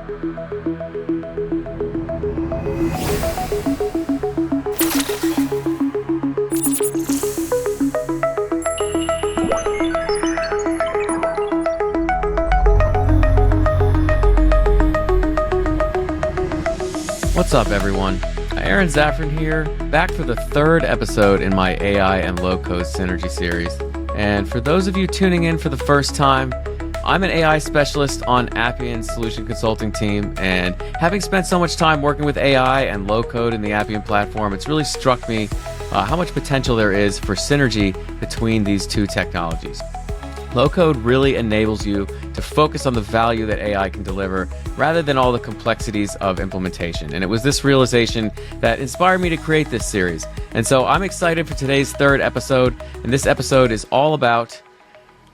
What's up, everyone? Aaron Zaffron here, back for the third episode in my AI and low-code synergy series. And for those of you tuning in for the first time, I'm an AI specialist on Appian's solution consulting team, and having spent so much time working with AI and low-code in the Appian platform, it's really struck me how much potential there is for synergy between these two technologies. Low-code really enables you to focus on the value that AI can deliver rather than all the complexities of implementation. And it was this realization that inspired me to create this series. And so I'm excited for today's third episode. And this episode is all about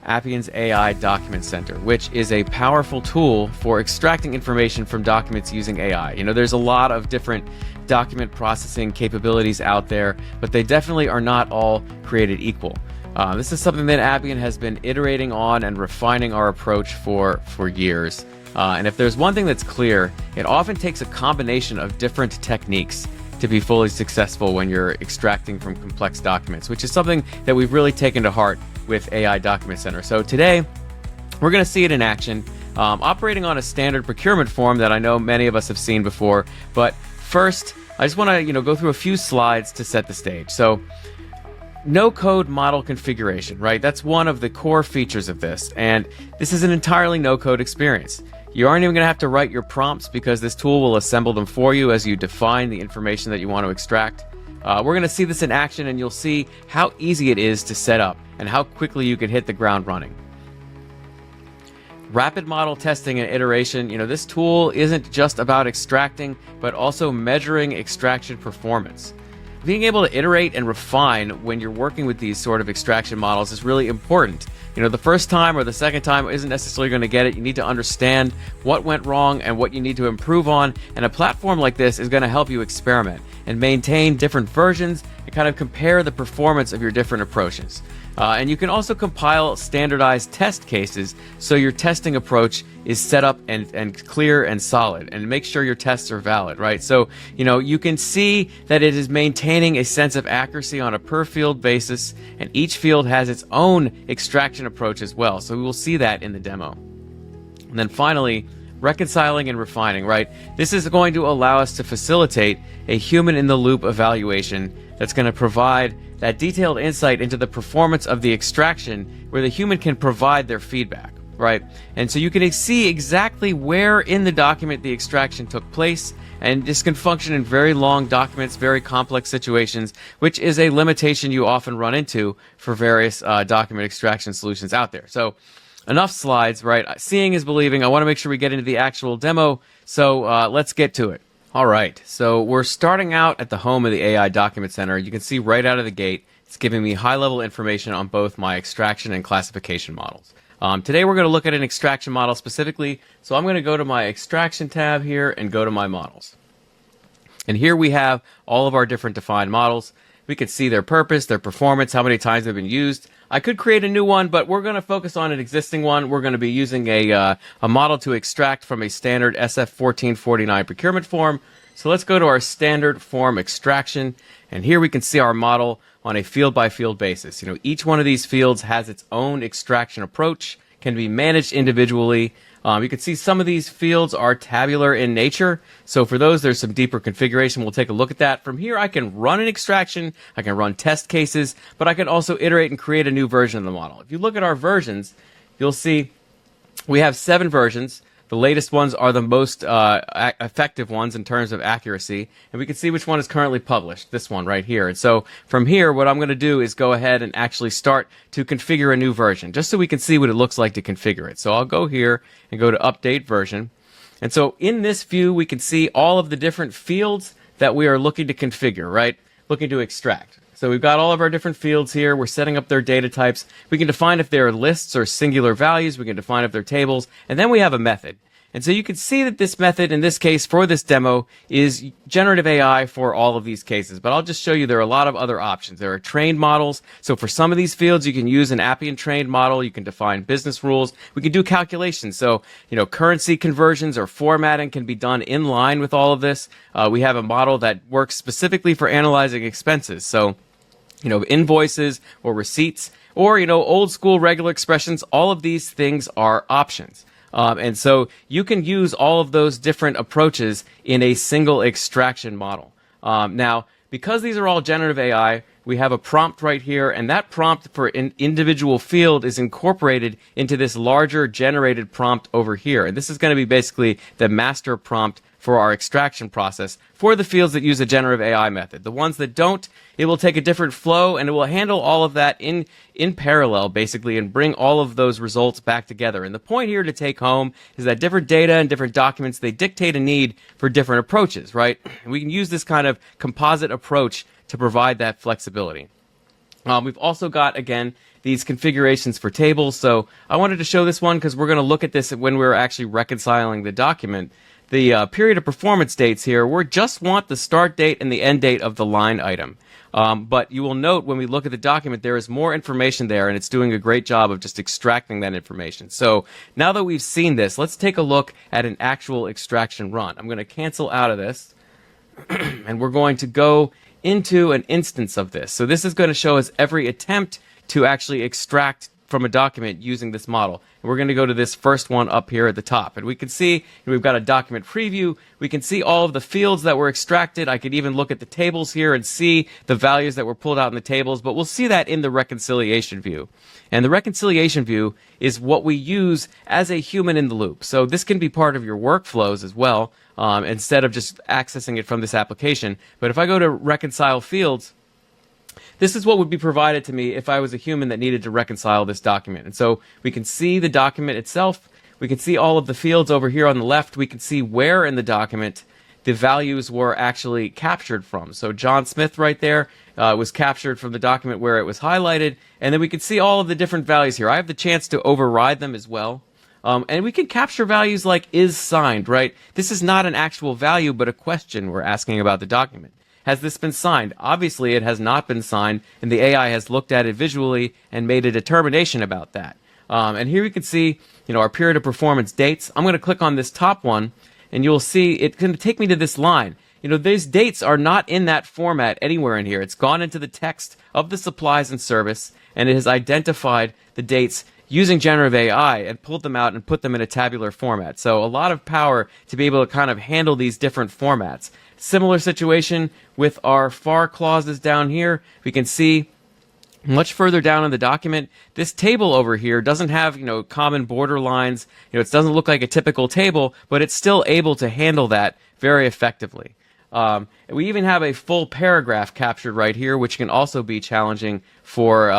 Appian's AI Document Center, which is a powerful tool for extracting information from documents using AI. You know, there's a lot of different document processing capabilities out there, but they definitely are not all created equal. This is something that Appian has been iterating on and refining our approach for years. And if there's one thing that's clear, it often takes a combination of different techniques to be fully successful when you're extracting from complex documents, which is something that we've really taken to heart with AI Document Center. So today, we're going to see it in action, operating on a standard procurement form that I know many of us have seen before. But first, I just want to go through a few slides to set the stage. So, no-code model configuration, right? That's one of the core features of this, and this is an entirely no-code experience. You aren't even going to have to write your prompts because this tool will assemble them for you as you define the information that you want to extract. We're going to see this in action, and you'll see how easy it is to set up and how quickly you can hit the ground running. Rapid model testing and iteration, this tool isn't just about extracting, but also measuring extraction performance. Being able to iterate and refine when you're working with these sort of extraction models is really important. The first time or the second time isn't necessarily going to get it. You need to understand what went wrong and what you need to improve on. And a platform like this is going to help you experiment and maintain different versions and kind of compare the performance of your different approaches. And you can also compile standardized test cases so your testing approach is set up and clear and solid, and make sure your tests are valid, right? So, you can see that it is maintaining a sense of accuracy on a per field basis, and each field has its own extraction approach as well. So we will see that in the demo. And then finally, reconciling and refining, right? This is going to allow us to facilitate a human-in-the-loop evaluation that's going to provide that detailed insight into the performance of the extraction where the human can provide their feedback, right? And so you can see exactly where in the document the extraction took place, and this can function in very long documents, very complex situations, which is a limitation you often run into for various document extraction solutions out there. So enough slides, right? Seeing is believing. I want to make sure we get into the actual demo, so let's get to it. All right, so we're starting out at the home of the AI Document Center. You can see right out of the gate, it's giving me high-level information on both my extraction and classification models. Today we're going to look at an extraction model specifically, so I'm going to go to my extraction tab here and go to my models. And here we have all of our different defined models. We can see their purpose, their performance, how many times they've been used. I could create a new one, but we're going to focus on an existing one. We're going to be using a model to extract from a standard SF1449 procurement form. So let's go to our standard form extraction, and here we can see our model on a field-by-field basis. Each one of these fields has its own extraction approach, can be managed individually. You can see some of these fields are tabular in nature. So for those, there's some deeper configuration. We'll take a look at that. From here, I can run an extraction. I can run test cases, but I can also iterate and create a new version of the model. If you look at our versions, you'll see we have 7 versions. The latest ones are the most effective ones in terms of accuracy, and we can see which one is currently published, this one right here. And so from here, what I'm going to do is go ahead and actually start to configure a new version, just so we can see what it looks like to configure it. So I'll go here and go to Update Version. And so in this view, we can see all of the different fields that we are looking to configure, right? Looking to extract. So we've got all of our different fields here. We're setting up their data types. We can define if they're lists or singular values. We can define if they're tables. And then we have a method. And so you can see that this method, in this case, for this demo, is generative AI for all of these cases. But I'll just show you there are a lot of other options. There are trained models. So for some of these fields, you can use an Appian trained model. You can define business rules. We can do calculations. So, currency conversions or formatting can be done in line with all of this. We have a model that works specifically for analyzing expenses. So, invoices or receipts or, old school regular expressions, all of these things are options. And so you can use all of those different approaches in a single extraction model. Now, because these are all generative AI, we have a prompt right here, and that prompt for an individual field is incorporated into this larger generated prompt over here. And this is going to be basically the master prompt for our extraction process for the fields that use a generative AI method. The ones that don't, it will take a different flow, and it will handle all of that in parallel, basically, and bring all of those results back together. And the point here to take home is that different data and different documents, they dictate a need for different approaches, right? And we can use this kind of composite approach to provide that flexibility. We've also got, again, these configurations for tables. So I wanted to show this one because we're going to look at this when we're actually reconciling the document. The period of performance dates here, we just want the start date and the end date of the line item. But you will note when we look at the document, there is more information there, and it's doing a great job of just extracting that information. So now that we've seen this, let's take a look at an actual extraction run. I'm going to cancel out of this, and we're going to go into an instance of this. So this is going to show us every attempt to actually extract from a document using this model. And we're going to go to this first one up here at the top. And we can see we've got a document preview. We can see all of the fields that were extracted. I could even look at the tables here and see the values that were pulled out in the tables, but we'll see that in the reconciliation view. And the reconciliation view is what we use as a human in the loop. So this can be part of your workflows as well, instead of just accessing it from this application. But if I go to reconcile fields, this is what would be provided to me if I was a human that needed to reconcile this document. And so we can see the document itself. We can see all of the fields over here on the left. We can see where in the document the values were actually captured from. So John Smith right there was captured from the document where it was highlighted. And then we can see all of the different values here. I have the chance to override them as well. And we can capture values like is signed, right? This is not an actual value, but a question we're asking about the document. Has this been signed? Obviously, it has not been signed, and the AI has looked at it visually and made a determination about that. And here you can see, our period of performance dates. I'm going to click on this top one, and you'll see it's going to take me to this line. These dates are not in that format anywhere in here. It's gone into the text of the supplies and service, and it has identified the dates using generative AI and pulled them out and put them in a tabular format. So a lot of power to be able to kind of handle these different formats. Similar situation with our FAR clauses down here. We can see much further down in the document, this table over here doesn't have, common border lines. It doesn't look like a typical table, but it's still able to handle that very effectively. We even have a full paragraph captured right here, which can also be challenging for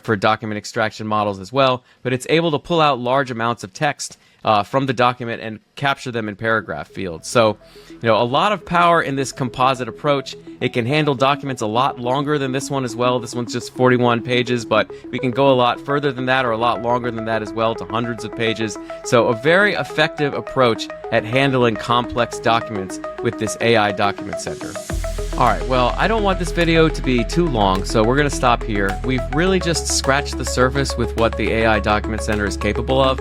for document extraction models as well. But it's able to pull out large amounts of text from the document and capture them in paragraph fields. So, a lot of power in this composite approach. It can handle documents a lot longer than this one as well. This one's just 41 pages, but we can go a lot further than that or a lot longer than that as well, to hundreds of pages. So a very effective approach at handling complex documents with this AI Document Center. Alright, well, I don't want this video to be too long, so we're going to stop here. We've really just scratched the surface with what the AI Document Center is capable of.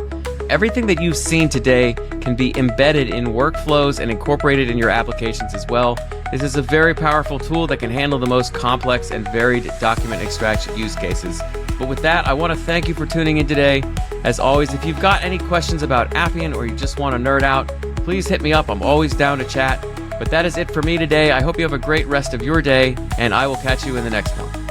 Everything that you've seen today can be embedded in workflows and incorporated in your applications as well. This is a very powerful tool that can handle the most complex and varied document extraction use cases. But with that, I want to thank you for tuning in today. As always, if you've got any questions about Appian or you just want to nerd out, please hit me up. I'm always down to chat. But that is it for me today. I hope you have a great rest of your day, and I will catch you in the next one.